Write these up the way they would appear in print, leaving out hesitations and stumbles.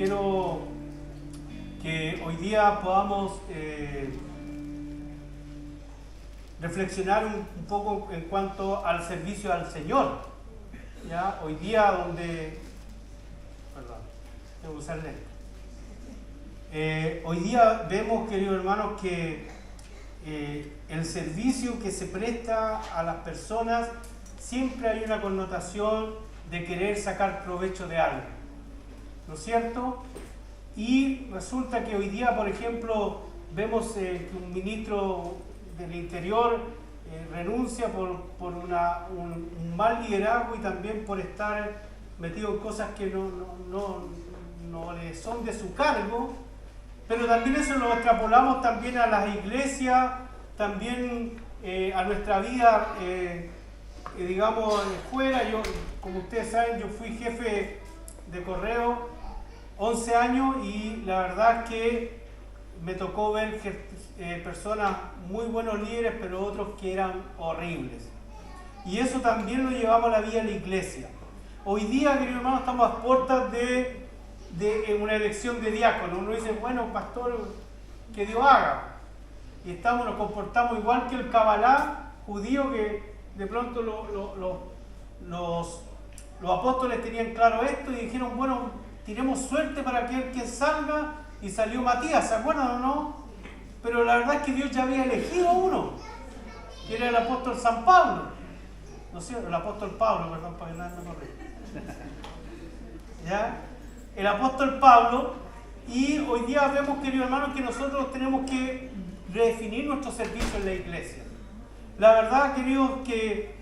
quiero que hoy día podamos reflexionar un poco en cuanto al servicio al Señor. ¿Ya? Hoy día tengo que usar lente. Hoy día vemos, queridos hermanos, que el servicio que se presta a las personas siempre hay una connotación de querer sacar provecho de algo, ¿no es cierto? Y resulta que hoy día, por ejemplo, vemos que un ministro del Interior renuncia por un mal liderazgo y también por estar metido en cosas que no le son de su cargo, pero también eso lo extrapolamos también a las iglesias, también a nuestra vida, digamos, fuera. Yo, como ustedes saben, yo fui jefe de correo 11 años y la verdad es que me tocó ver personas muy buenos líderes, pero otros que eran horribles. Y eso también lo llevamos a la vida de la iglesia. Hoy día, queridos hermanos, estamos a puertas de una elección de diácono. Uno dice, bueno, pastor, que Dios haga. Y nos comportamos igual que el Cabalá judío, que de pronto los apóstoles tenían claro esto y dijeron, bueno, tiremos suerte para que quien salga, y salió Matías, ¿se acuerdan o no? Pero la verdad es que Dios ya había elegido a uno, que era el apóstol San Pablo, ¿no es cierto? El apóstol Pablo, perdón, para que nadie me corrija. ¿Ya? El apóstol Pablo, y hoy día vemos, queridos hermanos, que nosotros tenemos que redefinir nuestro servicio en la iglesia. La verdad, queridos, que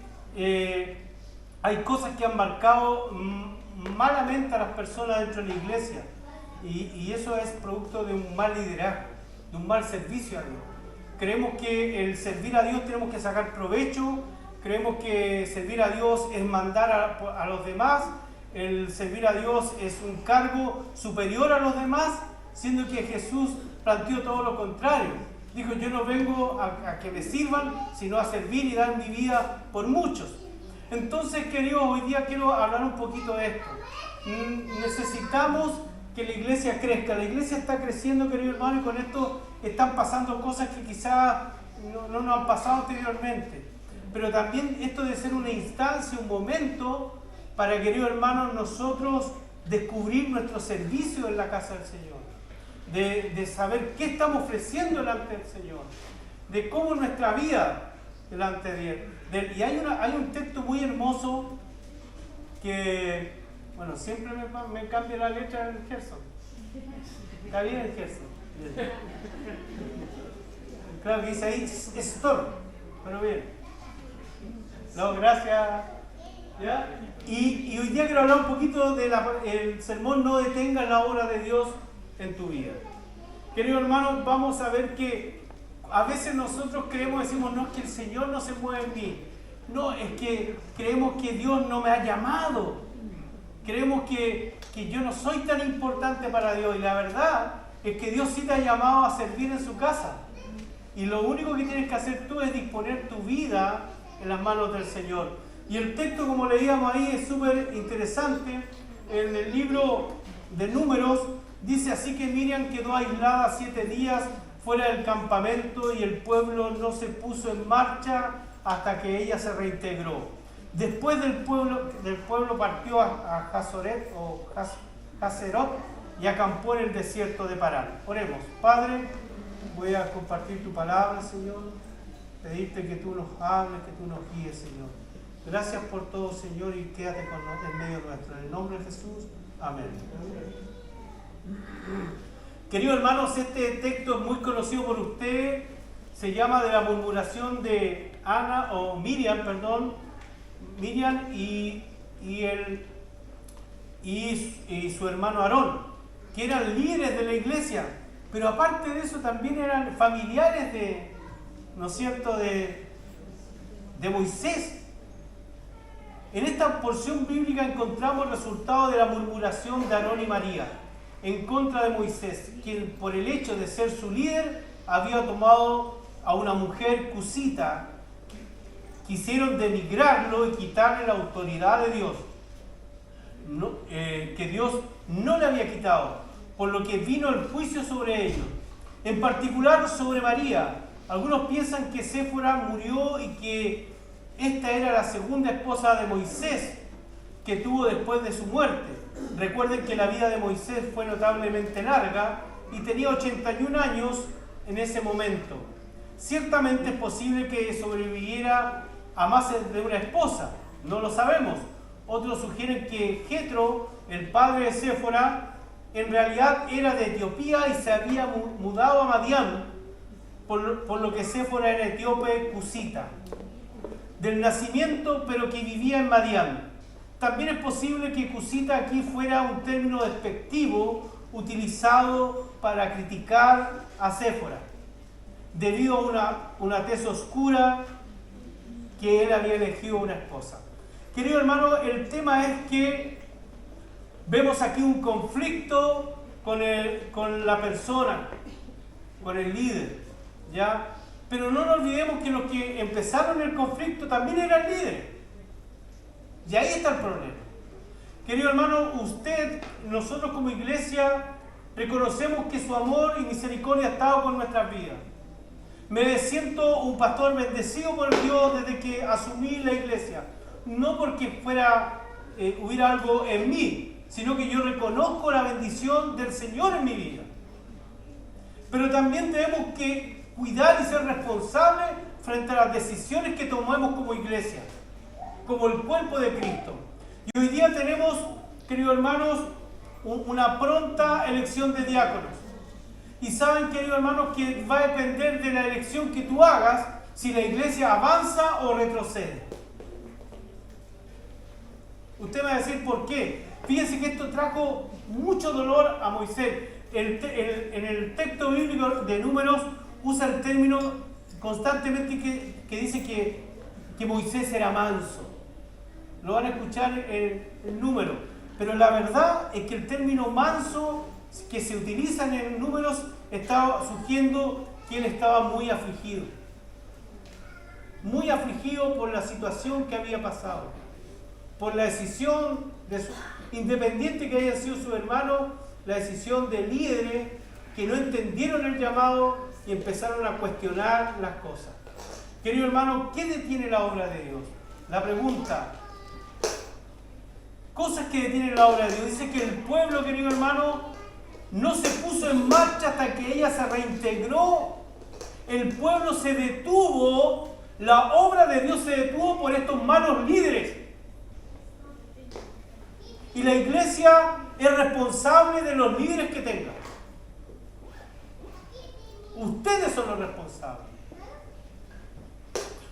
hay cosas que han marcado malamente a las personas dentro de la iglesia, y eso es producto de un mal liderazgo, de un mal servicio a Dios. Creemos que el servir a Dios tenemos que sacar provecho, creemos que servir a Dios es mandar a los demás, el servir a Dios es un cargo superior a los demás, siendo que Jesús planteó todo lo contrario. Dijo, yo no vengo a que me sirvan, sino a servir y dar mi vida por muchos. Entonces, queridos, hoy día quiero hablar un poquito de esto. Necesitamos que la iglesia crezca. La iglesia está creciendo, queridos hermanos, y con esto están pasando cosas que quizás no nos han pasado anteriormente. Pero también esto debe ser una instancia, un momento para, queridos hermanos, nosotros descubrir nuestro servicio en la casa del Señor. De saber qué estamos ofreciendo delante del Señor. De cómo nuestra vida delante de Él. Y hay un texto muy hermoso que, bueno, siempre me cambia la letra en Gerson. Está bien el Gerson. Claro que dice ahí Storm, pero bien. No, gracias. ¿Ya? Y hoy día quiero hablar un poquito del sermón No detengas la obra de Dios en tu vida. Queridos hermanos, vamos a ver que a veces nosotros decimos, no, es que el Señor no se mueve en mí. No, es que creemos que Dios no me ha llamado. Creemos que yo no soy tan importante para Dios. Y la verdad es que Dios sí te ha llamado a servir en su casa. Y lo único que tienes que hacer tú es disponer tu vida en las manos del Señor. Y el texto, como leíamos ahí, es súper interesante. En el libro de Números dice, así que Miriam quedó aislada 7 días fuera del campamento y el pueblo no se puso en marcha hasta que ella se reintegró. Después del pueblo partió a Hazoret o Hazerot y acampó en el desierto de Parán. Oremos. Padre, voy a compartir tu palabra, Señor. Pedirte que tú nos hables, que tú nos guíes, Señor. Gracias por todo, Señor, y quédate con nosotros en medio nuestro. En el nombre de Jesús. Amén. Queridos hermanos, este texto es muy conocido por ustedes. Se llama de la murmuración de Miriam y su hermano Aarón, que eran líderes de la iglesia, pero aparte de eso también eran familiares ¿no es cierto?, de Moisés. En esta porción bíblica encontramos el resultado de la murmuración de Aarón y María en contra de Moisés, quien por el hecho de ser su líder había tomado a una mujer cusita. Quisieron denigrarlo y quitarle la autoridad de Dios, que Dios no le había quitado. por lo que vino el juicio sobre ellos, en particular sobre María. Algunos piensan que Séfora murió y que esta era la segunda esposa de Moisés que tuvo después de su muerte. Recuerden que la vida de Moisés fue notablemente larga y tenía 81 años en ese momento. Ciertamente es posible que sobreviviera a más de una esposa, no lo sabemos. Otros sugieren que Jetro, el padre de Séfora, en realidad era de Etiopía y se había mudado a Madián, por lo que Séfora era etíope cusita, del nacimiento, pero que vivía en Madián. También es posible que cusita aquí fuera un término despectivo utilizado para criticar a Séfora, debido a una tez oscura que él había elegido una esposa. Querido hermano, el tema es que vemos aquí un conflicto con la persona, con el líder, ¿ya? Pero no nos olvidemos que los que empezaron el conflicto también eran líderes. Y ahí está el problema. Querido hermano, nosotros como iglesia, reconocemos que su amor y misericordia ha estado con nuestras vidas. Me siento un pastor bendecido por Dios desde que asumí la iglesia. No porque hubiera algo en mí, sino que yo reconozco la bendición del Señor en mi vida. Pero también tenemos que cuidar y ser responsables frente a las decisiones que tomemos como iglesia, como el cuerpo de Cristo. Y hoy día tenemos, queridos hermanos, una pronta elección de diáconos. Y saben, queridos hermanos, que va a depender de la elección que tú hagas si la iglesia avanza o retrocede. Usted me va a decir por qué. Fíjense que esto trajo mucho dolor a Moisés. En el texto bíblico de Números usa el término constantemente que dice que Moisés era manso. Lo van a escuchar en el Número. Pero la verdad es que el término manso que se utiliza en Números estaba sugiriendo que él estaba muy afligido. Muy afligido por la situación que había pasado. Por la decisión, independiente que haya sido su hermano, la decisión de líderes que no entendieron el llamado y empezaron a cuestionar las cosas. Querido hermano, ¿qué detiene la obra de Dios? La pregunta, cosas que detienen la obra de Dios. Dice que el pueblo, querido hermano, no se puso en marcha hasta que ella se reintegró. El pueblo se detuvo, la obra de Dios se detuvo por estos malos líderes. Y la iglesia es responsable de los líderes que tenga. Ustedes son los responsables.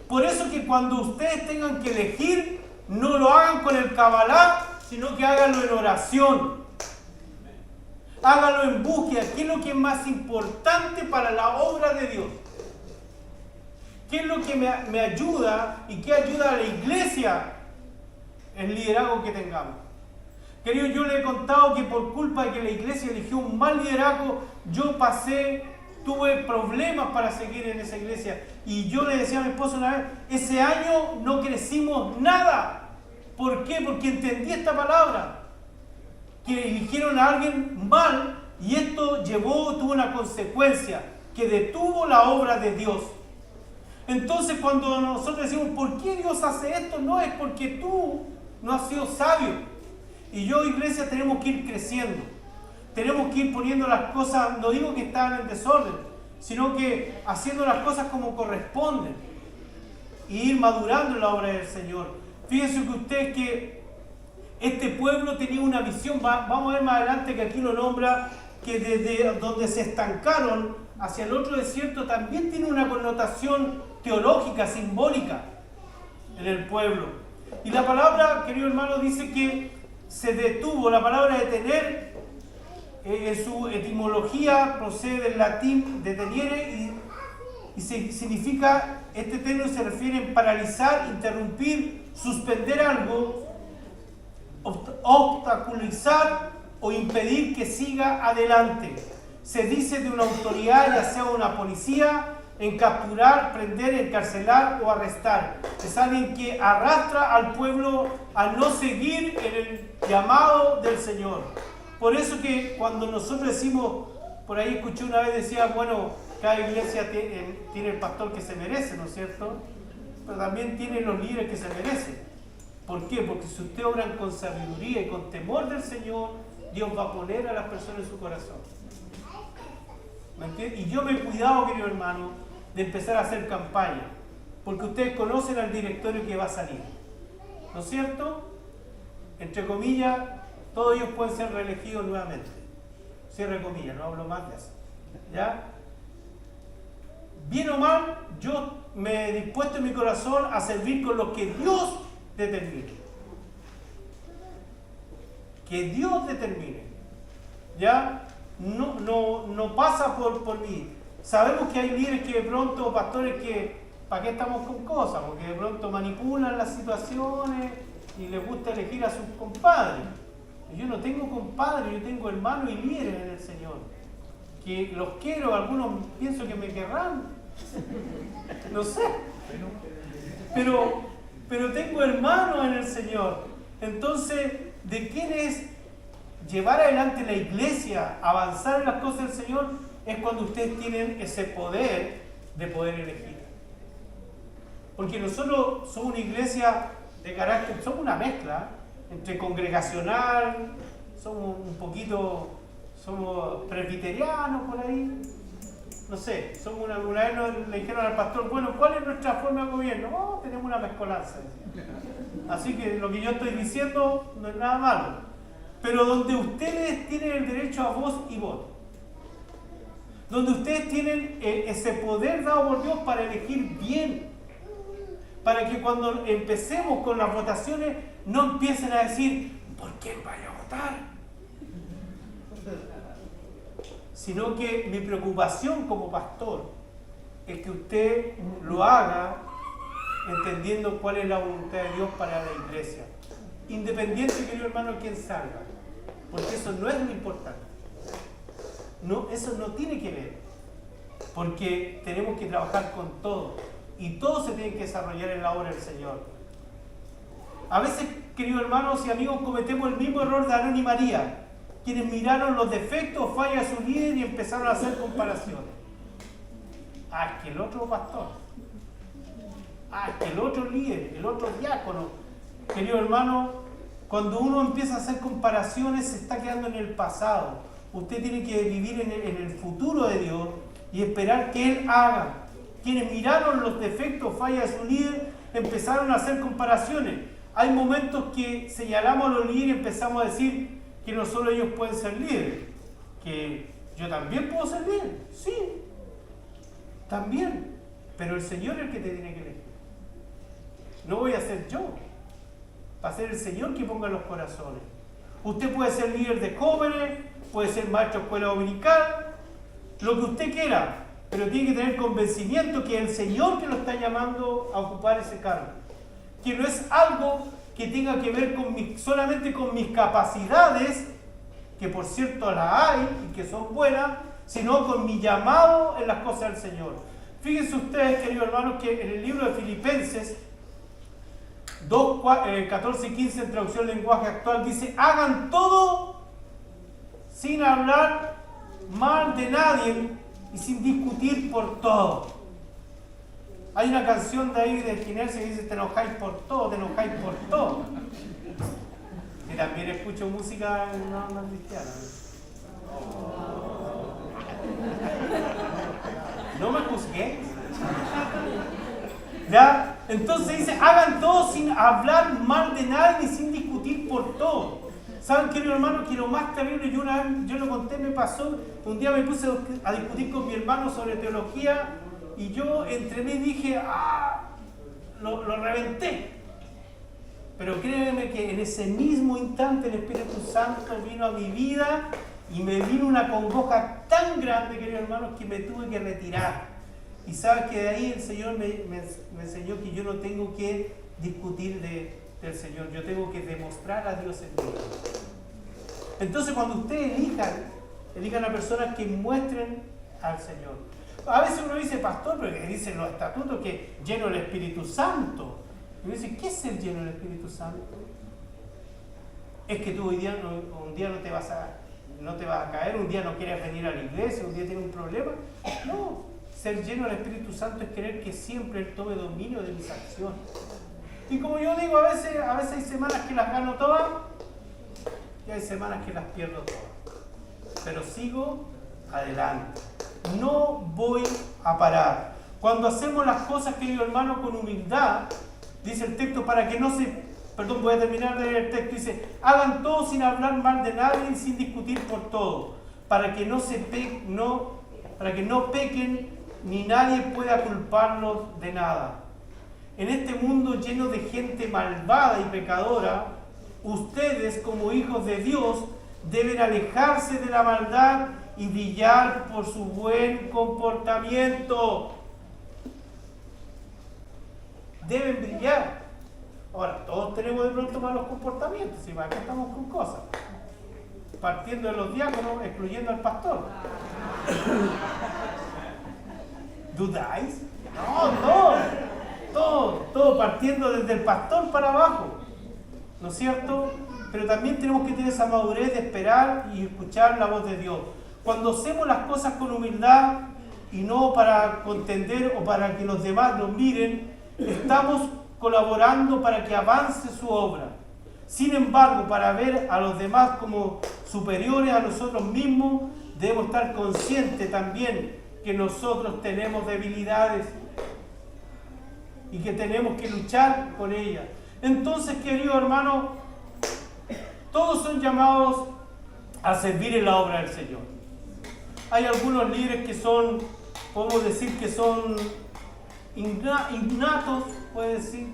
Por eso que cuando ustedes tengan que elegir, no lo hagan con el cabalá, sino que háganlo en oración. Háganlo en búsqueda. ¿Qué es lo que es más importante para la obra de Dios? ¿Qué es lo que me ayuda y qué ayuda a la iglesia? El liderazgo que tengamos. Querido, yo le he contado que por culpa de que la iglesia eligió un mal liderazgo, tuve problemas para seguir en esa iglesia. Y yo le decía a mi esposo una vez, ese año no crecimos nada. ¿Por qué? Porque entendí esta palabra. Que eligieron a alguien mal y esto tuvo una consecuencia, que detuvo la obra de Dios. Entonces cuando nosotros decimos, ¿por qué Dios hace esto? No es porque tú no has sido sabio. Y yo, iglesia, tenemos que ir creciendo. Tenemos que ir poniendo las cosas, no digo que están en desorden, sino que haciendo las cosas como corresponden. Y ir madurando en la obra del Señor. Fíjense que ustedes que este pueblo tenía una visión, vamos a ver más adelante que aquí lo nombra, que desde donde se estancaron hacia el otro desierto también tiene una connotación teológica, simbólica en el pueblo. Y la palabra, querido hermano, dice que se detuvo. La palabra detener, en su etimología procede del latín detenere y significa, este término se refiere a paralizar, interrumpir, suspender algo, obstaculizar o impedir que siga adelante. Se dice de una autoridad, ya sea una policía, en capturar, prender, encarcelar o arrestar. Es alguien que arrastra al pueblo a no seguir en el llamado del Señor. Por eso que cuando nosotros decimos, por ahí escuché una vez, decía, bueno, cada iglesia tiene el pastor que se merece, ¿no es cierto? Pero también tiene los líderes que se merecen. ¿Por qué? Porque si ustedes obran con sabiduría y con temor del Señor, Dios va a poner a las personas en su corazón. ¿Me entiendes? Y yo me he cuidado, querido hermano, de empezar a hacer campaña, porque ustedes conocen al directorio que va a salir, ¿no es cierto? Entre comillas, todos ellos pueden ser reelegidos nuevamente. Cierre comillas, no hablo más de eso. ¿Ya? Bien o mal, yo me he dispuesto en mi corazón a servir con lo que Dios determine. Que Dios determine. ¿Ya? No pasa por mí. Sabemos que hay líderes que de pronto, pastores que, ¿para qué estamos con cosas? Porque de pronto manipulan las situaciones y les gusta elegir a sus compadres. Yo no tengo compadres, yo tengo hermanos y líderes en el Señor. Que los quiero, algunos pienso que me querrán. No sé. Pero tengo hermanos en el Señor. Entonces, ¿de quién es llevar adelante la iglesia, avanzar en las cosas del Señor? Es cuando ustedes tienen ese poder de poder elegir. Porque nosotros somos una iglesia de carácter, somos una mezcla entre congregacional, somos un poquito, somos presbiterianos por ahí, no sé, somos una vez le dijeron al pastor, bueno, ¿cuál es nuestra forma de gobierno? Oh, tenemos una mezcolanza. Así que lo que yo estoy diciendo no es nada malo. Pero donde ustedes tienen el derecho a voz y voto, donde ustedes tienen ese poder dado por Dios para elegir bien, para que cuando empecemos con las votaciones no empiecen a decir, ¿por quién vaya a votar? Sino que mi preocupación como pastor es que usted lo haga entendiendo cuál es la voluntad de Dios para la iglesia. Independiente, querido hermano, quién salga, porque eso no es lo importante. No, eso no tiene que ver, porque tenemos que trabajar con todo y todo se tiene que desarrollar en la obra del Señor. A veces, queridos hermanos y amigos, cometemos el mismo error de Aarón y María, quienes miraron los defectos o fallas de su líder y empezaron a hacer comparaciones. Es que el otro pastor, es que el otro líder, el otro diácono. Querido hermano, cuando uno empieza a hacer comparaciones se está quedando en el pasado. Usted tiene que vivir en el futuro de Dios y esperar que Él haga. Quienes miraron los defectos, fallas de su líder, empezaron a hacer comparaciones. Hay momentos que señalamos a los líderes y empezamos a decir que no solo ellos pueden ser líderes, que yo también puedo ser líder, sí, también, pero el Señor es el que te tiene que elegir. No voy a ser yo, va a ser el Señor que ponga los corazones. Usted puede ser líder de jóvenes, puede ser maestro de escuela dominical, lo que usted quiera, pero tiene que tener convencimiento que es el Señor que lo está llamando a ocupar ese cargo. Que no es algo que tenga que ver solamente con mis capacidades, que por cierto las hay y que son buenas, sino con mi llamado en las cosas del Señor. Fíjense ustedes, queridos hermanos, que en el libro de Filipenses 2, 14 y 15 en traducción lenguaje actual dice, hagan todo sin hablar mal de nadie y sin discutir por todo. Hay una canción de ahí de Ginés que dice, te enojáis por todo, te enojáis por todo. Y también escucho música no cristiana. No me juzgué. ¿Ya? Entonces dice, hagan todo sin hablar mal de nadie ni sin discutir por todo. ¿Saben, querido hermano, que lo más terrible, yo lo conté, me pasó, un día me puse a discutir con mi hermano sobre teología y yo entre mí dije, lo reventé. Pero créeme que en ese mismo instante el Espíritu Santo vino a mi vida y me vino una congoja tan grande, queridos hermanos, que me tuve que retirar. Y sabes que de ahí el Señor me enseñó que yo no tengo que discutir del Señor, yo tengo que demostrar a Dios en mí. Entonces cuando ustedes elijan a personas que muestren al Señor. A veces uno dice, pastor, pero que dicen los estatutos que lleno del Espíritu Santo. Y uno dice, ¿qué es el lleno del Espíritu Santo? Es que tú un día no te vas a no te vas a caer, un día no quieres venir a la iglesia, un día tienes un problema. No, ser lleno del Espíritu Santo es querer que siempre Él tome dominio de mis acciones. Y como yo digo, a veces hay semanas que las gano todas y hay semanas que las pierdo todas. Pero sigo adelante. No voy a parar. Cuando hacemos las cosas, querido hermano, con humildad, dice el texto, para que no se... Perdón, voy a terminar de leer el texto. Dice, hagan todo sin hablar mal de nadie y sin discutir por todo, para que no pequen ni nadie pueda culparlos de nada. En este mundo lleno de gente malvada y pecadora, ustedes como hijos de Dios deben alejarse de la maldad y brillar por su buen comportamiento. Deben brillar. Ahora, todos tenemos de pronto malos comportamientos, y para qué estamos con cosas. Partiendo de los diáconos, excluyendo al pastor. ¿Dudáis? No, todo, partiendo desde el pastor para abajo. ¿No es cierto? Pero también tenemos que tener esa madurez de esperar y escuchar la voz de Dios. Cuando hacemos las cosas con humildad y no para contender o para que los demás nos miren, estamos colaborando para que avance su obra. Sin embargo, para ver a los demás como superiores a nosotros mismos, debemos estar conscientes también que nosotros tenemos debilidades y que tenemos que luchar con ellas. Entonces, querido hermano, todos son llamados a servir en la obra del Señor. Hay algunos líderes que son, podemos decir que son innatos, puede decir,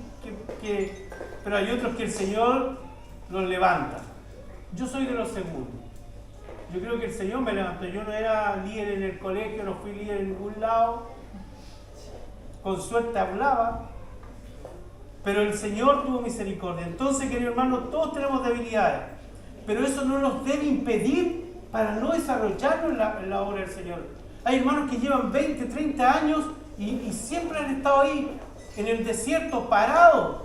pero hay otros que el Señor los levanta. Yo soy de los segundos. Yo creo que el Señor me levantó. Yo no era líder en el colegio, no fui líder en ningún lado. Con suerte hablaba, pero el Señor tuvo misericordia. Entonces, querido hermano, todos tenemos debilidades, pero eso no nos debe impedir para no desarrollarnos en la obra del Señor. Hay hermanos que llevan 20, 30 años y siempre han estado ahí en el desierto parados.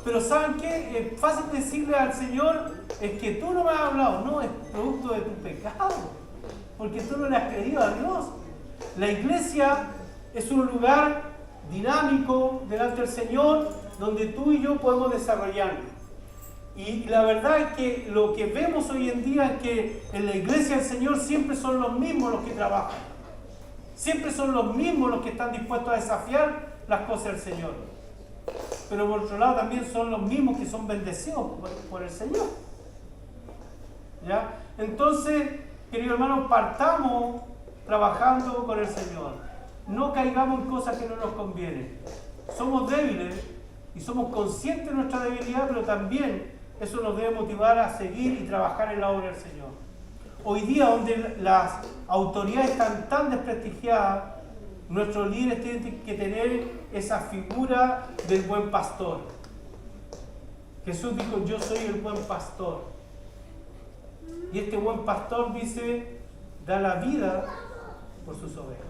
Pero ¿saben qué? Es fácil decirle al Señor, es que tú no me has hablado. No, es producto de tu pecado, porque tú no le has creído a Dios. La iglesia es un lugar dinámico delante del Señor, donde tú y yo podemos desarrollarnos. Y la verdad es que lo que vemos hoy en día es que en la iglesia del Señor siempre son los mismos los que trabajan. Siempre son los mismos los que están dispuestos a desafiar las cosas del Señor. Pero por otro lado también son los mismos que son bendecidos por el Señor. ¿Ya? Entonces, querido hermano, partamos trabajando con el Señor. No caigamos en cosas que no nos convienen. Somos débiles y somos conscientes de nuestra debilidad, pero también eso nos debe motivar a seguir y trabajar en la obra del Señor. Hoy día, donde las autoridades están tan desprestigiadas, nuestros líderes tienen que tener esa figura del buen pastor. Jesús dijo, yo soy el buen pastor. Y este buen pastor dice, da la vida por sus ovejas.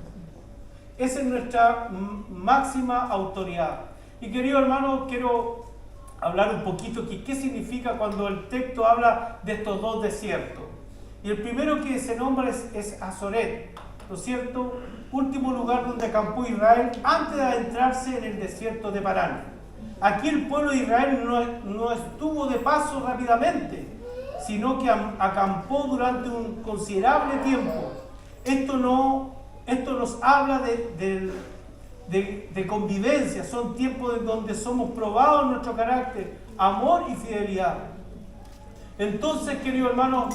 Esa es nuestra máxima autoridad. Y querido hermano, quiero hablar un poquito de qué significa cuando el texto habla de estos dos desiertos. Y el primero que se nombra es Azoret, ¿no es cierto? Último lugar donde acampó Israel antes de adentrarse en el desierto de Parán. Aquí el pueblo de Israel no estuvo de paso rápidamente, sino que acampó durante un considerable tiempo. Esto nos habla de convivencia, son tiempos donde somos probados en nuestro carácter, amor y fidelidad. Entonces, querido hermano,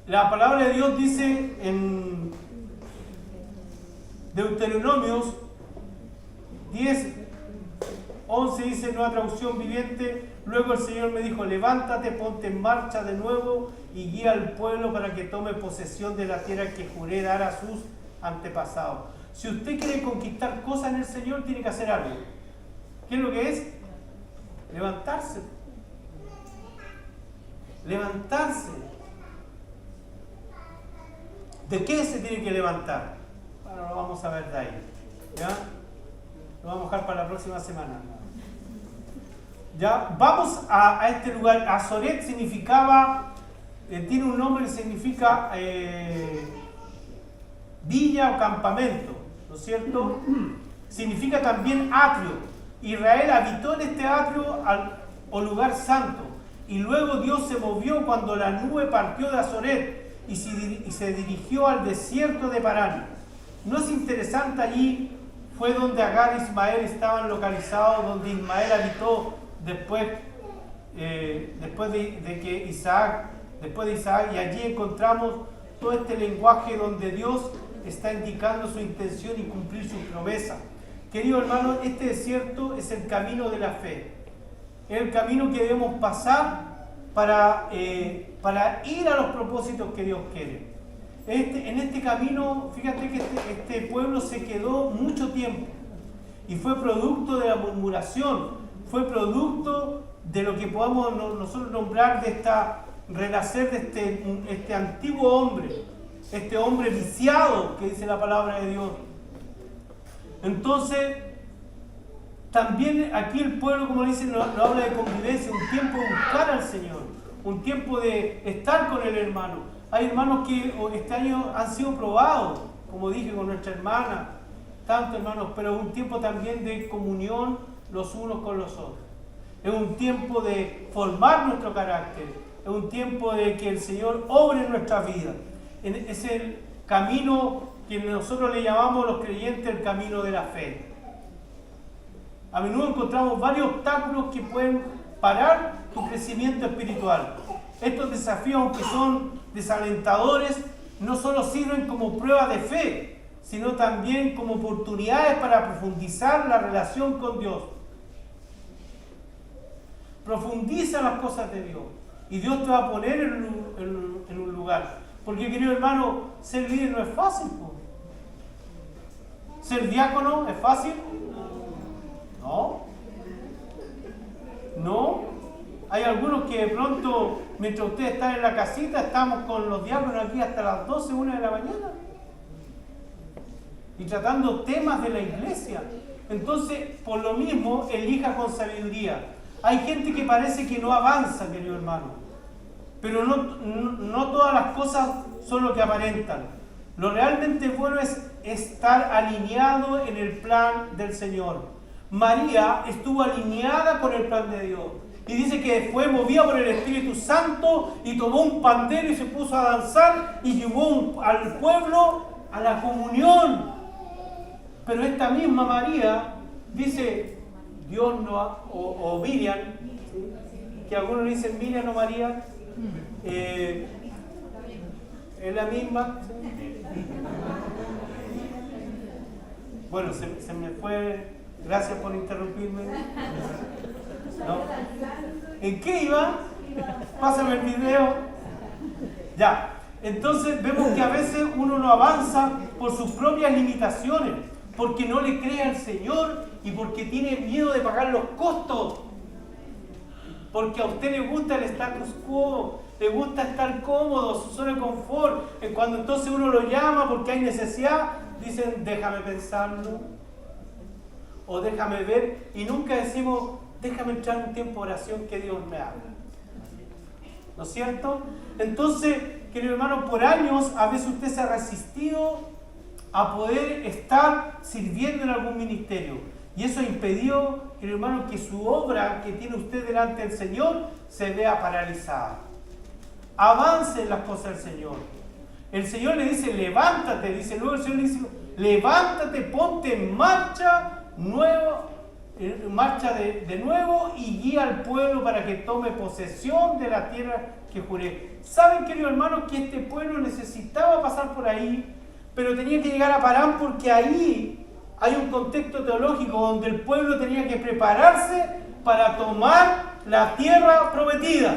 la palabra de Dios dice en Deuteronomios 10:11, dice nueva traducción viviente, luego el Señor me dijo, levántate, ponte en marcha de nuevo y guía al pueblo para que tome posesión de la tierra que juré dar a sus antepasados. Si usted quiere conquistar cosas en el Señor, tiene que hacer algo. ¿Qué es lo que es? Levantarse. Levantarse. ¿De qué se tiene que levantar? Bueno, lo vamos a ver de ahí. ¿Ya? Lo vamos a dejar para la próxima semana. Ya, vamos a este lugar. Azoret significaba, tiene un nombre que significa villa o campamento, ¿no es cierto? Significa también atrio. Israel habitó en este atrio o lugar santo, y luego Dios se movió cuando la nube partió de Azoret y se dirigió al desierto de Parán. ¿No es interesante? Allí fue donde Agar e Ismael estaban localizados, donde Ismael habitó después de Isaac, y allí encontramos todo este lenguaje donde Dios está indicando su intención y cumplir sus promesas. Queridos hermanos, este desierto es el camino de la fe, es el camino que debemos pasar para ir a los propósitos que Dios quiere. En este camino, fíjate que este pueblo se quedó mucho tiempo y fue producto de la murmuración, fue producto de lo que podamos nosotros nombrar de renacer de este antiguo hombre, este hombre viciado que dice la palabra de Dios. Entonces, también aquí el pueblo, como dice, nos habla de convivencia, un tiempo de buscar al Señor, un tiempo de estar con el hermano. Hay hermanos que este año han sido probados, como dije, con nuestra hermana, tantos hermanos, pero es un tiempo también de comunión los unos con los otros. Es un tiempo de formar nuestro carácter, es un tiempo de que el Señor obre en nuestra vida. Es el camino que nosotros le llamamos los creyentes el camino de la fe. A menudo encontramos varios obstáculos que pueden parar tu crecimiento espiritual. Estos desafíos, aunque son desalentadores, no solo sirven como prueba de fe, sino también como oportunidades para profundizar la relación con Dios. Profundiza las cosas de Dios y Dios te va a poner en un lugar. Porque, querido hermano, ser líder no es fácil, ¿no? ¿Ser diácono es fácil? No. Hay algunos que de pronto, mientras ustedes están en la casita, estamos con los diáconos aquí hasta las 12, 1 de la mañana. Y tratando temas de la iglesia. Entonces, por lo mismo, elija con sabiduría. Hay gente que parece que no avanza, querido hermano. Pero no todas las cosas son lo que aparentan. Lo realmente bueno es estar alineado en el plan del Señor. María estuvo alineada con el plan de Dios. Y dice que fue movida por el Espíritu Santo y tomó un pandero y se puso a danzar y llevó al pueblo a la comunión. Pero esta misma María, dice Dios o Miriam, que algunos dicen Miriam o María, es la misma. Bueno, se me fue. Gracias por interrumpirme. ¿No? ¿En qué iba? Pásame el video. Ya. Entonces vemos que a veces uno no avanza por sus propias limitaciones, porque no le cree al Señor y porque tiene miedo de pagar los costos. Porque a usted le gusta el status quo, le gusta estar cómodo, su zona de confort. Cuando entonces uno lo llama porque hay necesidad, dicen, déjame pensarlo, o déjame ver, y nunca decimos, déjame entrar en un tiempo de oración que Dios me habla. ¿No es cierto? Entonces, querido hermano, por años a veces usted se ha resistido a poder estar sirviendo en algún ministerio. Y eso ha impedido, querido hermano, que su obra que tiene usted delante del Señor se vea paralizada. Avance en las cosas del Señor. El Señor le dice, levántate, dice luego el Señor le dice, levántate, ponte en marcha de nuevo y guía al pueblo para que tome posesión de la tierra que juré. ¿Saben, queridos hermanos, que este pueblo necesitaba pasar por ahí, pero tenía que llegar a Parán porque ahí hay un contexto teológico donde el pueblo tenía que prepararse para tomar la tierra prometida?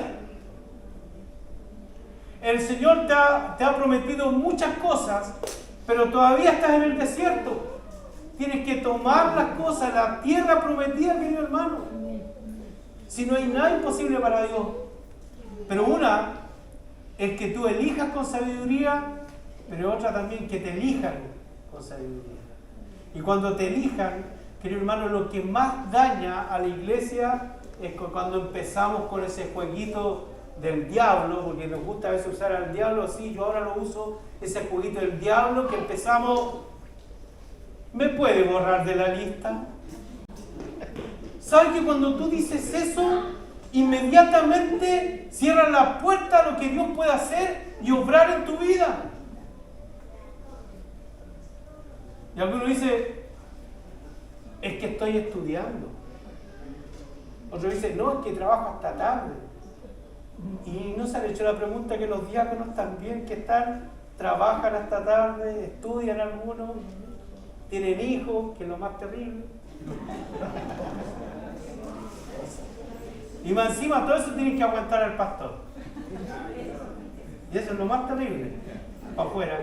El Señor te ha prometido muchas cosas, pero todavía estás en el desierto. Tienes que tomar las cosas, la tierra prometida, querido hermano. Si no hay nada imposible para Dios. Pero una es que tú elijas con sabiduría, pero otra también que te elijan con sabiduría. Y cuando te elijan, querido hermano, lo que más daña a la iglesia cuando empezamos con ese jueguito del diablo, porque nos gusta a veces usar al diablo, sí, yo ahora lo uso, ese jueguito del diablo que empezamos, ¿me puede borrar de la lista? ¿Sabes que cuando tú dices eso, inmediatamente cierras la puerta a lo que Dios puede hacer y obrar en tu vida? Y alguno dice, es que estoy estudiando. Otro dice, no, es que trabajo hasta tarde. Y no se han hecho la pregunta que los diáconos también que trabajan hasta tarde, estudian algunos, tienen hijos, que es lo más terrible. Y más encima todo eso tienen que aguantar al pastor. Y eso es lo más terrible. Para afuera.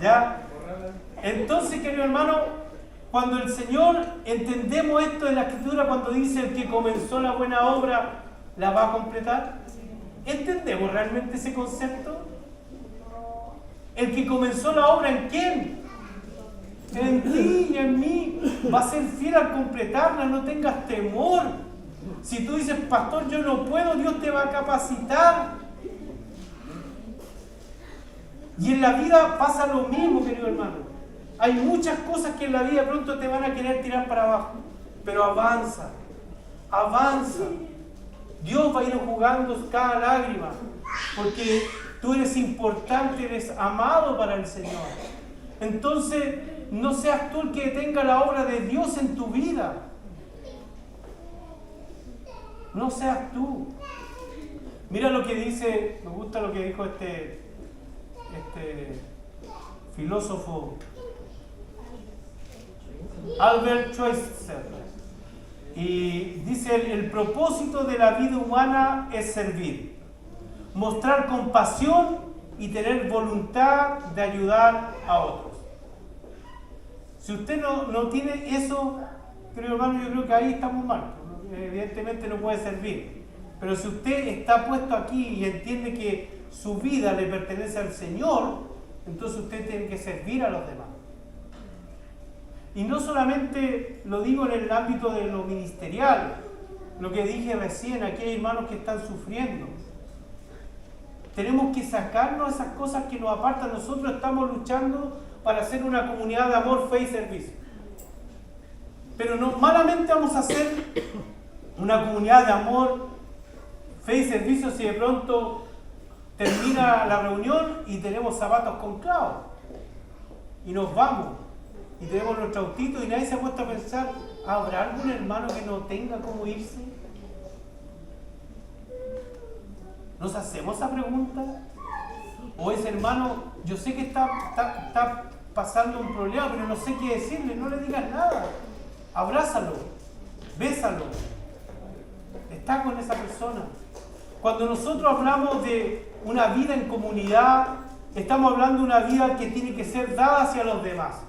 ¿Ya? Entonces, querido hermano, cuando el Señor, entendemos esto en la Escritura, cuando dice el que comenzó la buena obra, la va a completar. ¿Entendemos realmente ese concepto? El que comenzó la obra, ¿en quién? En ti y en mí. Va a ser fiel al completarla, no tengas temor. Si tú dices, pastor, yo no puedo, Dios te va a capacitar. Y en la vida pasa lo mismo, querido hermano. Hay muchas cosas que en la vida pronto te van a querer tirar para abajo. Pero avanza, avanza. Dios va a ir jugando cada lágrima. Porque tú eres importante, eres amado para el Señor. Entonces, no seas tú el que detenga la obra de Dios en tu vida. No seas tú. Mira lo que dice, me gusta lo que dijo este filósofo Albert Schweitzer. Y dice, el propósito de la vida humana es servir, mostrar compasión y tener voluntad de ayudar a otros. Si usted no tiene eso, querido hermano, yo creo que ahí estamos mal. Evidentemente no puede servir. Pero si usted está puesto aquí y entiende que su vida le pertenece al Señor, entonces usted tiene que servir a los demás. Y no solamente lo digo en el ámbito de lo ministerial, lo que dije recién, aquí hay hermanos que están sufriendo. Tenemos que sacarnos esas cosas que nos apartan. Nosotros estamos luchando para hacer una comunidad de amor, fe y servicio. Pero no, malamente vamos a hacer una comunidad de amor, fe y servicio si de pronto termina la reunión y tenemos zapatos con clavos. Y nos vamos. Y tenemos nuestro autito y nadie se ha puesto a pensar, ¿habrá algún hermano que no tenga cómo irse? ¿Nos hacemos esa pregunta? O ese hermano, yo sé que está pasando un problema, pero no sé qué decirle, no le digas nada. Abrázalo, bésalo. Está con esa persona. Cuando nosotros hablamos de una vida en comunidad, estamos hablando de una vida que tiene que ser dada hacia los demás.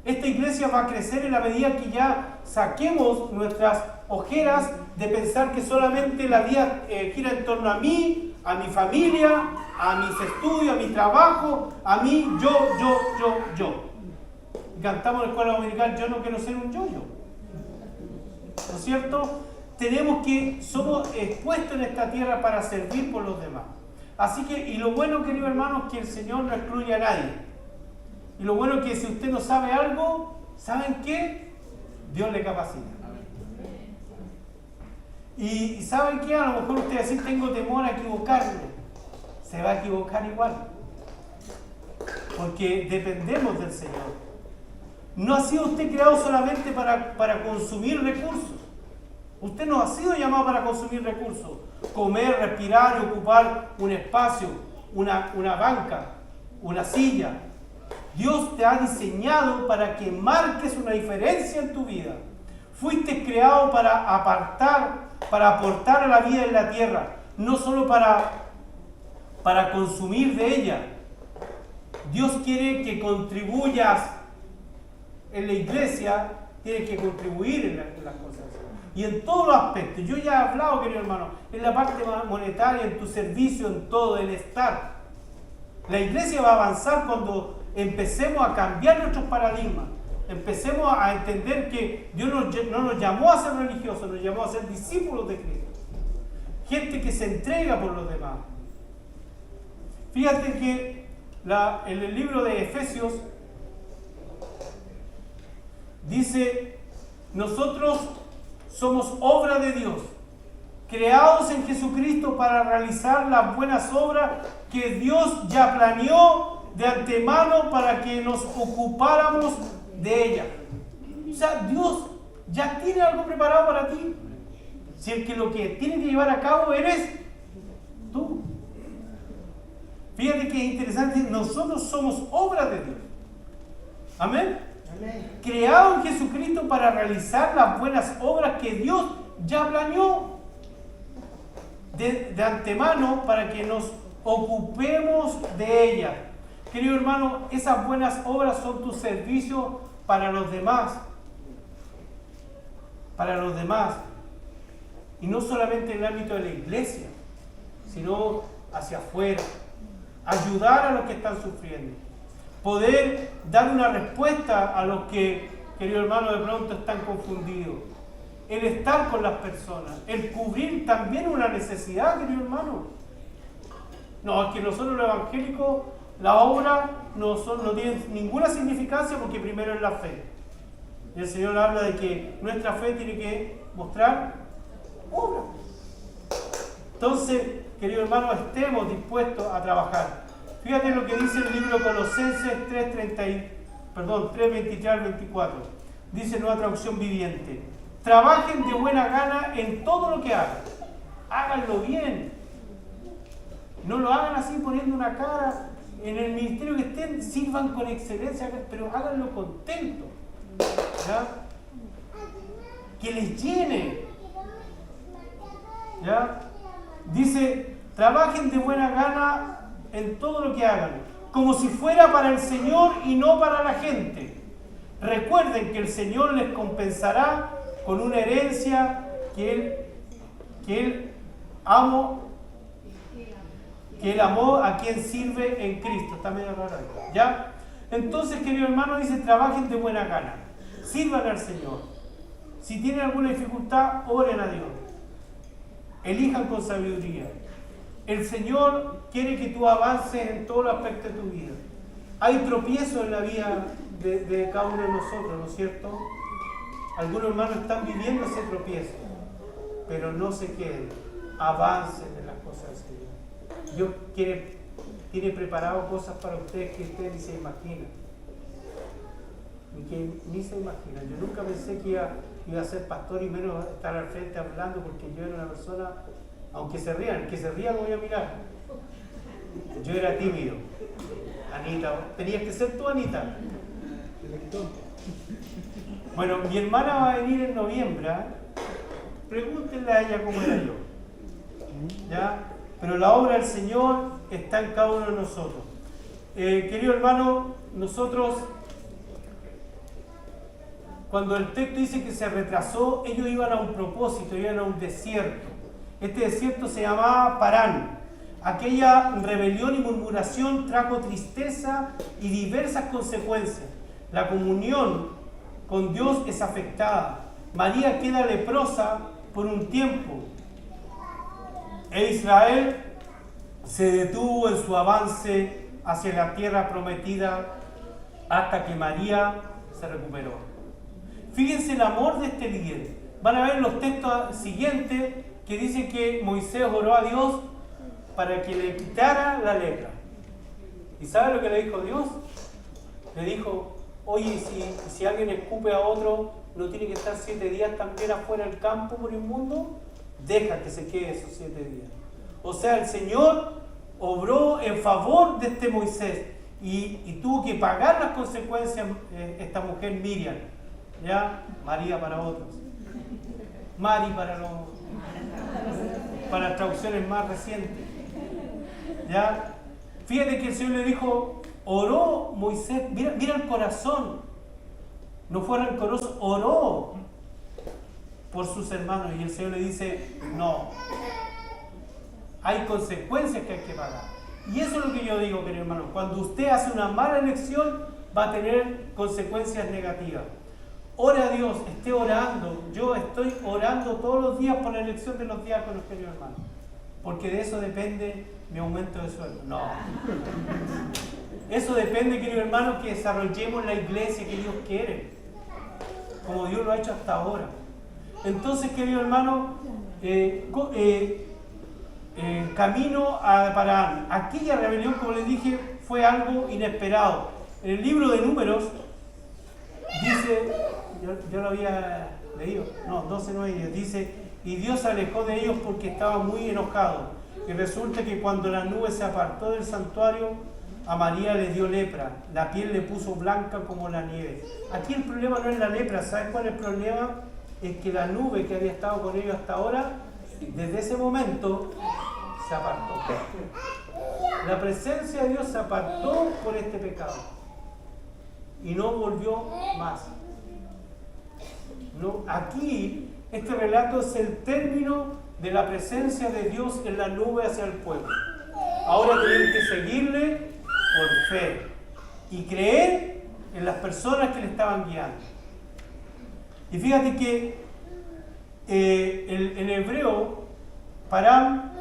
Esta iglesia va a crecer en la medida que ya saquemos nuestras ojeras de pensar que solamente la vida gira en torno a mí, a mi familia, a mis estudios, a mi trabajo, a mí, yo. Cantamos en la escuela dominical, yo no quiero ser un yo-yo. ¿No es cierto? Somos expuestos en esta tierra para servir por los demás. Así que, y lo bueno, querido hermano, es que el Señor no excluye a nadie. Y lo bueno es que si usted no sabe algo, ¿saben qué? Dios le capacita. Y ¿saben qué? A lo mejor usted va a decir, tengo temor a equivocarme. Se va a equivocar igual. Porque dependemos del Señor. No ha sido usted creado solamente para consumir recursos. Usted no ha sido llamado para consumir recursos. Comer, respirar y ocupar un espacio, una banca, una silla. Dios te ha diseñado para que marques una diferencia en tu vida. Fuiste creado para aportar a la vida en la tierra, no solo para consumir de ella. Dios quiere que contribuyas en la iglesia, tienes que contribuir en las cosas. Y en todos los aspectos. Yo ya he hablado, querido hermano, en la parte monetaria, en tu servicio, en todo, el estar. La iglesia va a avanzar cuando empecemos a cambiar nuestros paradigmas. empecemos a entender que Dios no nos llamó a ser religiosos, nos llamó a ser discípulos de Cristo. Gente que se entrega por los demás. Fíjate que en el libro de Efesios dice: nosotros somos obra de Dios, creados en Jesucristo para realizar las buenas obras que Dios ya planeó de antemano para que nos ocupáramos de ellas. O sea, Dios ya tiene algo preparado para ti. Si el que lo que tiene que llevar a cabo eres tú. Fíjate que es interesante, nosotros somos obra de Dios. Amén. Amén. Creado en Jesucristo para realizar las buenas obras que Dios ya planeó de antemano para que nos ocupemos de ellas. Querido hermano, esas buenas obras son tu servicio para los demás. Para los demás. Y no solamente en el ámbito de la iglesia, sino hacia afuera. Ayudar a los que están sufriendo. Poder dar una respuesta a los que, querido hermano, de pronto están confundidos. El estar con las personas. El cubrir también una necesidad, querido hermano. No, es que nosotros los evangélicos, la obra no tiene ninguna significancia porque primero es la fe. Y el Señor habla de que nuestra fe tiene que mostrar obra. Entonces, querido hermano, estemos dispuestos a trabajar. Fíjate lo que dice el libro de Colosenses 3:23 al 24. Dice Nueva Traducción Viviente: trabajen de buena gana en todo lo que hagan. Háganlo bien. No lo hagan así poniendo una cara. En el ministerio que estén, sirvan con excelencia, pero háganlo contento. ¿Ya? Que les llene. ¿Ya? Dice: trabajen de buena gana en todo lo que hagan, como si fuera para el Señor y no para la gente. Recuerden que el Señor les compensará con una herencia que Él amó a quien sirve en Cristo. Está medio raro ahí, ¿ya? Entonces, querido hermano, dice: trabajen de buena gana, sirvan al Señor. Si tienen alguna dificultad, oren a Dios. Elijan con sabiduría. El Señor quiere que tú avances en todos los aspectos de tu vida. Hay tropiezos en la vida de cada uno de nosotros, ¿no es cierto? Algunos hermanos están viviendo ese tropiezo, pero no se queden, avancen en las cosas del Señor. Dios tiene preparado cosas para ustedes que ustedes ni se imaginan. Ni se imaginan. Yo nunca pensé que iba a ser pastor y menos estar al frente hablando, porque yo era una persona, aunque se rían, el que se ría lo voy a mirar. Yo era tímido. Anita, tenías que ser tú, Anita. Bueno, mi hermana va a venir en noviembre. Pregúntenle a ella cómo era yo. ¿Ya? Pero la obra del Señor está en cada uno de nosotros. Querido hermano, nosotros, cuando el texto dice que se retrasó, ellos iban a un propósito, iban a un desierto. Este desierto se llamaba Parán. Aquella rebelión y murmuración trajo tristeza y diversas consecuencias. La comunión con Dios es afectada. María queda leprosa por un tiempo. E Israel se detuvo en su avance hacia la tierra prometida hasta que María se recuperó. Fíjense el amor de este líder. Van a ver los textos siguientes que dicen que Moisés oró a Dios para que le quitara la lepra. ¿Y sabe lo que le dijo Dios? Le dijo: oye, si alguien escupe a otro, ¿no tiene que estar 7 días también afuera del campo por inmundo? Deja que se quede esos 7 días. O sea, el Señor obró en favor de este Moisés y tuvo que pagar las consecuencias esta mujer Miriam. ¿Ya? María para otros. Mari para las traducciones más recientes. ¿Ya? Fíjate que el Señor le dijo, oró Moisés, mira el corazón. No fue rencoroso, oró por sus hermanos. Y el Señor le dice, no. Hay consecuencias que hay que pagar. Y eso es lo que yo digo, querido hermano. Cuando usted hace una mala elección, va a tener consecuencias negativas. Ora a Dios, esté orando. Yo estoy orando todos los días por la elección de los diáconos, querido hermano, porque de eso depende mi aumento de sueldo. No. Eso depende, querido hermano, que desarrollemos la iglesia que Dios quiere, como Dios lo ha hecho hasta ahora. Entonces, querido hermano, camino a Parán. Aquella rebelión, como les dije, fue algo inesperado. En el libro de Números dice, yo lo había leído, no, 12:9, dice, y Dios se alejó de ellos porque estaba muy enojado. Y resulta que cuando la nube se apartó del santuario, a María le dio lepra, la piel le puso blanca como la nieve. Aquí el problema no es la lepra, ¿sabes cuál es el problema? Es que la nube que había estado con ellos hasta ahora, desde ese momento, se apartó. La presencia de Dios se apartó por este pecado y no volvió más. No, aquí, este relato es el término de la presencia de Dios en la nube hacia el pueblo. Ahora tienen que seguirle por fe y creer en las personas que le estaban guiando. Y fíjate que en hebreo, Parán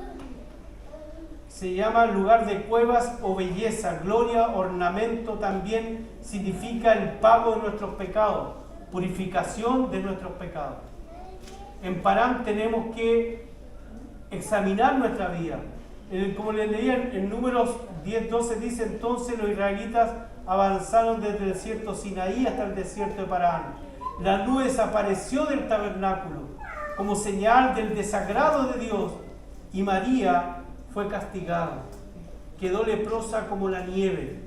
se llama lugar de cuevas o belleza, gloria, ornamento, también significa el pago de nuestros pecados, purificación de nuestros pecados. En Parán tenemos que examinar nuestra vida. Como les leía en Números 10:12 dice, entonces los israelitas avanzaron desde el desierto Sinaí hasta el desierto de Parán. La nube desapareció del tabernáculo como señal del desagrado de Dios y María fue castigada. Quedó leprosa como la nieve.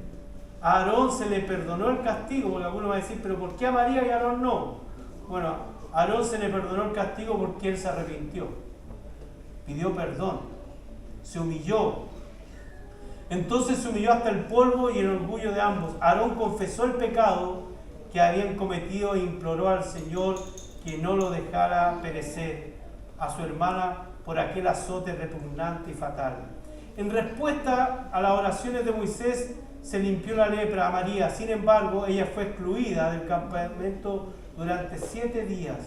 A Aarón se le perdonó el castigo, porque algunos van a decir, pero ¿por qué a María y a Aarón no? Bueno, a Aarón se le perdonó el castigo porque él se arrepintió, pidió perdón, se humilló. Entonces se humilló hasta el polvo y el orgullo de ambos. Aarón confesó el pecado que habían cometido e imploró al Señor que no lo dejara perecer a su hermana por aquel azote repugnante y fatal. En respuesta a las oraciones de Moisés, se limpió la lepra a María. Sin embargo, ella fue excluida del campamento durante 7 días.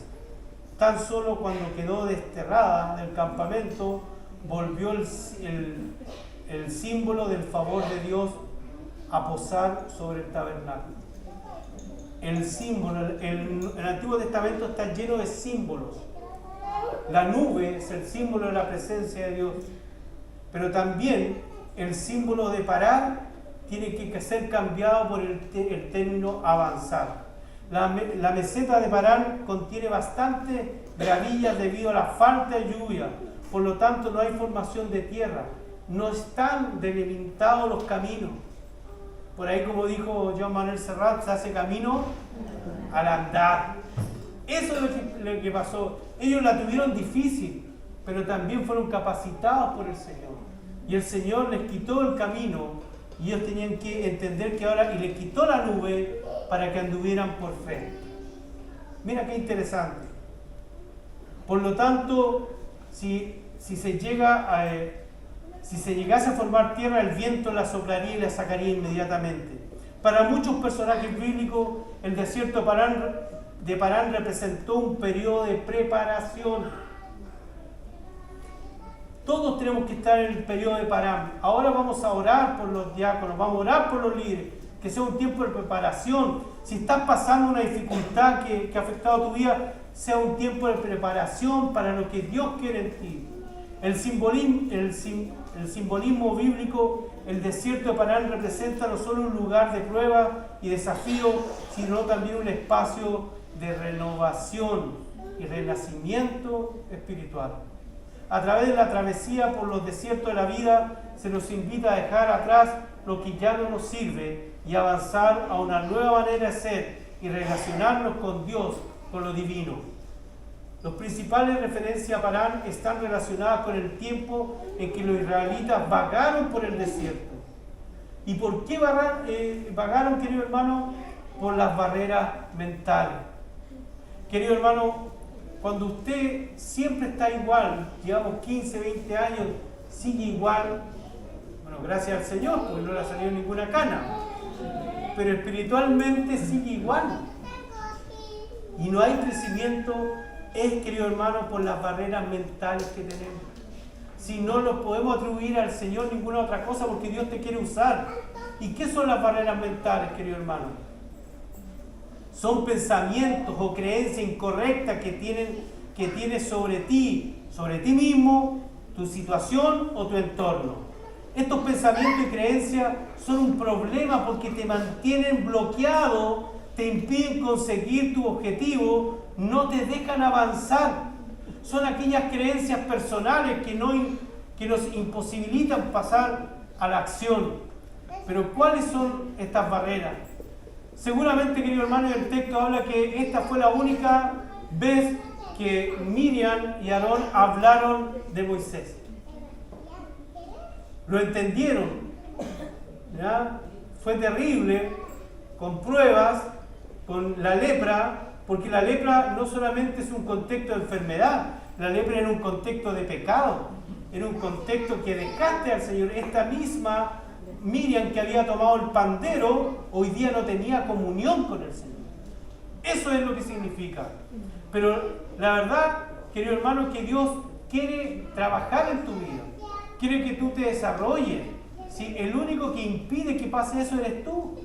Tan solo cuando quedó desterrada del campamento, volvió el símbolo del favor de Dios a posar sobre el tabernáculo. El símbolo, el Antiguo Testamento está lleno de símbolos. La nube es el símbolo de la presencia de Dios, pero también el símbolo de parar tiene que ser cambiado por el término avanzar. La meseta de Parán contiene bastantes gravillas debido a la falta de lluvia, por lo tanto no hay formación de tierra, no están delimitados los caminos. Por ahí, como dijo Joan Manuel Serrat, se hace camino al andar. Eso es lo que pasó. Ellos la tuvieron difícil, pero también fueron capacitados por el Señor. Y el Señor les quitó el camino y ellos tenían que entender que ahora, y les quitó la nube para que anduvieran por fe. Mira qué interesante. Por lo tanto, si se llegase a formar tierra, el viento la soplaría y la sacaría inmediatamente. Para muchos personajes bíblicos, el desierto de Parán representó un periodo de preparación. Todos tenemos que estar en el periodo de Parán. Ahora vamos a orar por los diáconos, vamos a orar por los líderes, que sea un tiempo de preparación. Si estás pasando una dificultad que ha afectado tu vida, sea un tiempo de preparación para lo que Dios quiere en ti. El simbolismo bíblico, el desierto de Parán representa no solo un lugar de prueba y desafío, sino también un espacio de renovación y renacimiento espiritual. A través de la travesía por los desiertos de la vida, se nos invita a dejar atrás lo que ya no nos sirve y avanzar a una nueva manera de ser y relacionarnos con Dios, con lo divino. Las principales referencias a Parán están relacionadas con el tiempo en que los israelitas vagaron por el desierto. ¿Y por qué vagaron, querido hermano? Por las barreras mentales. Querido hermano, cuando usted siempre está igual, llevamos 15, 20 años, sigue igual, bueno, gracias al Señor, porque no le ha salido ninguna cana. pero espiritualmente sigue igual. Y no hay crecimiento, querido hermano, por las barreras mentales que tenemos. Si no lo podemos atribuir al Señor ninguna otra cosa, porque Dios te quiere usar. ¿Y qué son las barreras mentales, querido hermano? Son pensamientos o creencias incorrectas que tienes sobre ti mismo, tu situación o tu entorno. Estos pensamientos y creencias son un problema porque te mantienen bloqueado, te impiden conseguir tu objetivo, no te dejan avanzar. Son aquellas creencias personales que nos imposibilitan pasar a la acción. Pero ¿cuáles son estas barreras? Seguramente, querido hermano, el texto habla que esta fue la única vez que Miriam y Aarón hablaron de Moisés. Lo entendieron, ¿ya? Fue terrible, con pruebas, con la lepra, porque la lepra no solamente es un contexto de enfermedad, la lepra era un contexto de pecado, era un contexto que desgaste al Señor. Esta misma Miriam que había tomado el pandero, hoy día no tenía comunión con el Señor. Eso es lo que significa. Pero la verdad, querido hermano, que Dios quiere trabajar en tu vida, quiere que tú te desarrolles. ¿Sí? El único que impide que pase eso eres tú.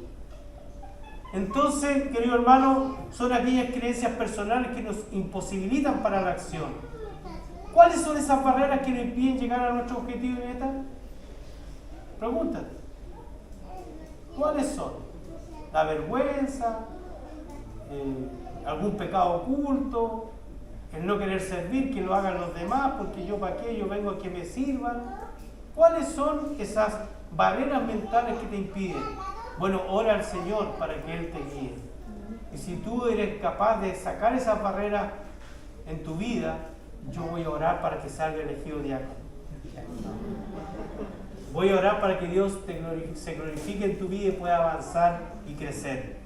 Entonces, querido hermano, son aquellas creencias personales que nos imposibilitan para la acción. ¿Cuáles son esas barreras que nos impiden llegar a nuestro objetivo y meta? Pregúntate. ¿Cuáles son? La vergüenza, algún pecado oculto, el no querer servir, que lo hagan los demás, porque yo para qué, yo vengo a que me sirvan. ¿Cuáles son esas barreras mentales que te impiden? Bueno, ora al Señor para que Él te guíe. Y si tú eres capaz de sacar esas barreras en tu vida, yo voy a orar para que salga elegido diácono. Voy a orar para que Dios se glorifique en tu vida y pueda avanzar y crecer.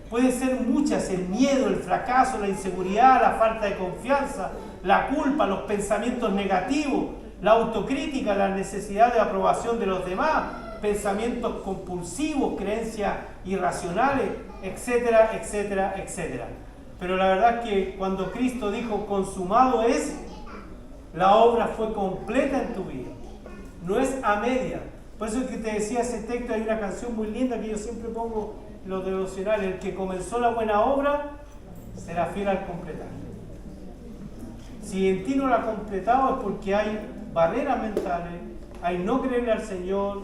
Pueden ser muchas: el miedo, el fracaso, la inseguridad, la falta de confianza, la culpa, los pensamientos negativos, la autocrítica, la necesidad de aprobación de los demás, pensamientos compulsivos, creencias irracionales, etcétera, etcétera, etcétera. Pero la verdad es que cuando Cristo dijo consumado es, la obra fue completa en tu vida. No es a media. Por eso es que te decía ese texto, hay una canción muy linda que yo siempre pongo en los devocionales: el que comenzó la buena obra será fiel al completar. Si en ti no la ha completado es porque hay barreras mentales, hay no creerle al Señor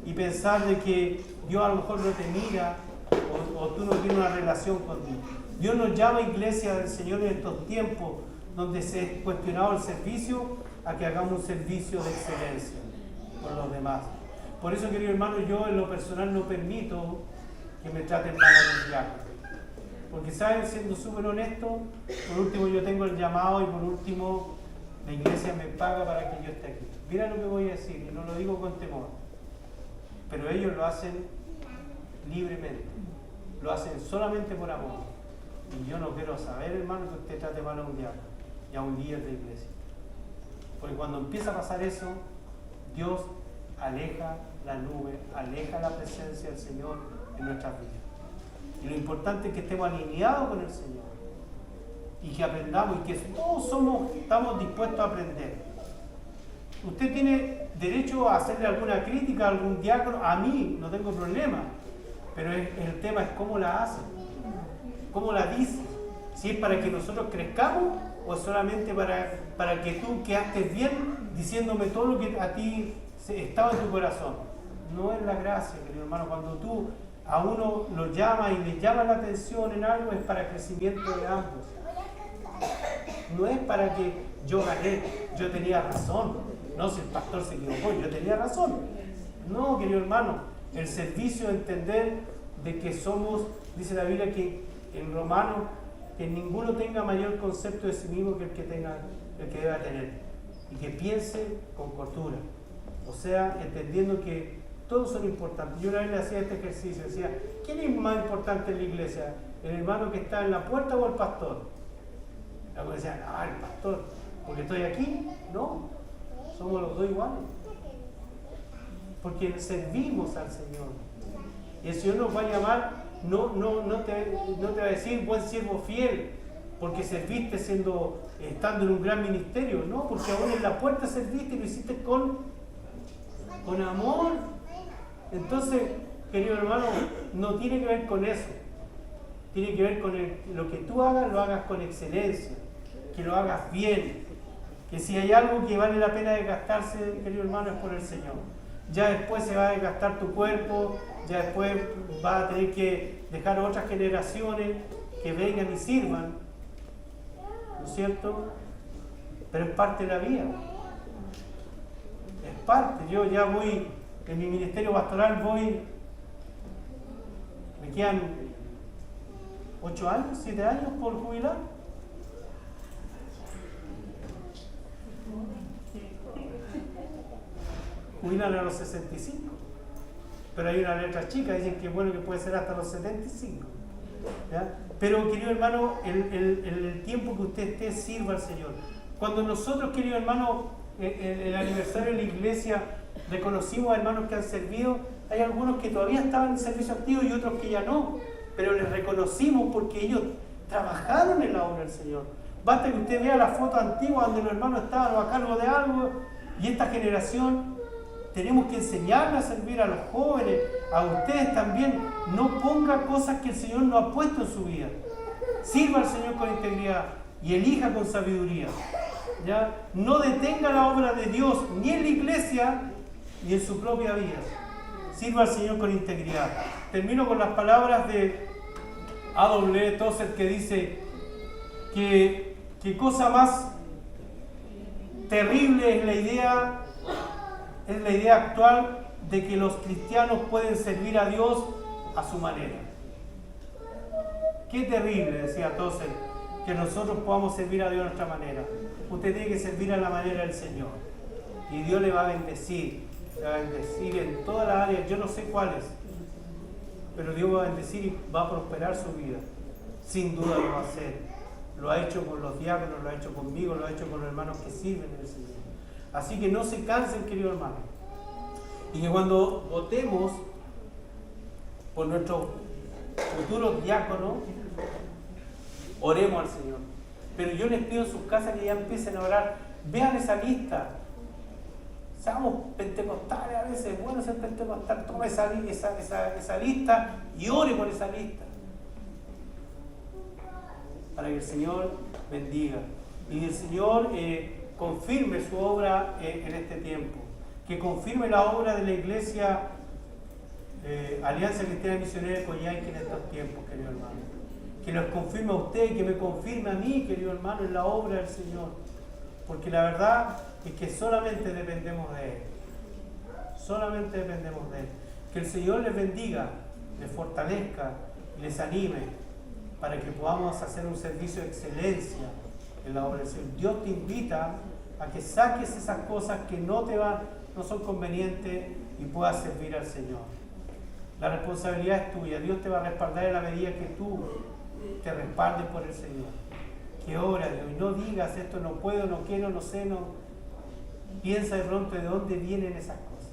y pensar de que Dios a lo mejor no te mira o tú no tienes una relación con Dios. Dios nos llama, iglesia del Señor, en estos tiempos donde se ha cuestionado el servicio, a que hagamos un servicio de excelencia por los demás. Por eso, querido hermano, yo en lo personal no permito que me traten mal a los diáconos. Porque, ¿saben? Siendo súper honesto, por último yo tengo el llamado y por último la iglesia me paga para que yo esté aquí. Mira lo que voy a decir, y no lo digo con temor, pero ellos lo hacen libremente, lo hacen solamente por amor. Y yo no quiero saber, hermano, que usted trate mal a un diácono y a un líder de iglesia. Porque cuando empieza a pasar eso, Dios aleja la nube, aleja la presencia del Señor en nuestras vidas. Y lo importante es que estemos alineados con el Señor y que aprendamos, y que todos estamos dispuestos a aprender. Usted tiene derecho a hacerle alguna crítica a algún diácono, a mí no tengo problema, pero el tema es cómo la hace, cómo la dice. Si es para que nosotros crezcamos o es solamente para que tú quedaste bien diciéndome todo lo que a ti estaba en tu corazón. No es la gracia, querido hermano. Cuando tú a uno lo llamas y le llamas la atención en algo, es para crecimiento de ambos. No es para que yo gané, yo tenía razón. No, si el pastor se equivocó, yo tenía razón. No, querido hermano, el servicio, entender de que somos, dice la Biblia que en Romanos, que ninguno tenga mayor concepto de sí mismo que el que deba tener, y que piense con cordura. O sea, entendiendo que todos son importantes. Yo una vez le hacía este ejercicio, decía, ¿quién es más importante en la iglesia? ¿El hermano que está en la puerta o el pastor? Algunos decían, el pastor, porque estoy aquí. No, somos los dos iguales. Porque servimos al Señor. Y el Señor nos va a llamar no te va a decir buen siervo fiel, porque serviste estando en un gran ministerio, no, porque aún en la puerta serviste y lo hiciste con amor. Entonces, querido hermano, no tiene que ver con eso, tiene que ver con lo que tú hagas, lo hagas con excelencia, que lo hagas bien, que si hay algo que vale la pena desgastarse, querido hermano, es por el Señor. Ya después se va a desgastar tu cuerpo, ya después vas a tener que dejar a otras generaciones que vengan y sirvan, ¿no es cierto? Pero es parte de la vida, es parte. Yo ya voy, en mi ministerio pastoral me quedan 8 años, 7 años por jubilar. Jubilan a los 65, pero hay una letra chica, dicen que bueno que puede ser hasta los 75, ¿ya? Pero querido hermano, el tiempo que usted esté, sirva al Señor. Cuando nosotros, querido hermano, el aniversario de la iglesia, reconocimos a hermanos que han servido, hay algunos que todavía estaban en servicio activo y otros que ya no, pero les reconocimos porque ellos trabajaron en la obra del Señor. Basta que usted vea la foto antigua donde los hermanos estaban a cargo de algo, y esta generación tenemos que enseñarle a servir a los jóvenes, a ustedes también. No ponga cosas que el Señor no ha puesto en su vida. Sirva al Señor con integridad y elija con sabiduría, ¿ya? No detenga la obra de Dios ni en la iglesia ni en su propia vida. Sirva al Señor con integridad. Termino con las palabras de A.W. Tozer, que dice que cosa más terrible es la idea actual de que los cristianos pueden servir a Dios a su manera. Qué terrible, decía Tozer, que nosotros podamos servir a Dios de nuestra manera. Usted tiene que servir a la manera del Señor y Dios le va a bendecir en todas las áreas. Yo no sé cuáles, pero Dios va a bendecir y va a prosperar su vida. Sin duda lo va a hacer. Lo ha hecho con los diáconos, lo ha hecho conmigo, lo ha hecho con los hermanos que sirven en el Señor. Así que no se cansen, querido hermano. Y que cuando votemos por nuestros futuros diáconos, oremos al Señor. Pero yo les pido en sus casas que ya empiecen a orar. Vean esa lista. Seamos pentecostales a veces, es bueno ser pentecostal. Toma esa lista y ore por esa lista, para que el Señor bendiga y el Señor confirme su obra en este tiempo, que confirme la obra de la Iglesia Alianza Cristiana Misionera de Coyhaique en estos tiempos, querido hermano. Que los confirme a usted, que me confirme a mí, querido hermano, en la obra del Señor, porque la verdad es que solamente dependemos de Él, solamente dependemos de Él. Que el Señor les bendiga, les fortalezca, les anime, para que podamos hacer un servicio de excelencia en la obra del Señor. Dios te invita a que saques esas cosas que no son convenientes y puedas servir al Señor. La responsabilidad es tuya. Dios te va a respaldar en la medida que tú te respaldes por el Señor. Que ora, Dios, y no digas esto no puedo, no quiero, no sé, no. Piensa de pronto de dónde vienen esas cosas.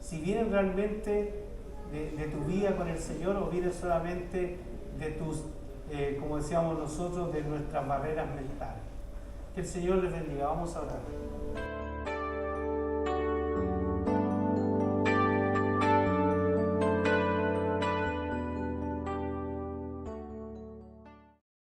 Si vienen realmente de tu vida con el Señor o vienen solamente de tus, como decíamos nosotros, de nuestras barreras mentales. Que el Señor les bendiga. Vamos a orar.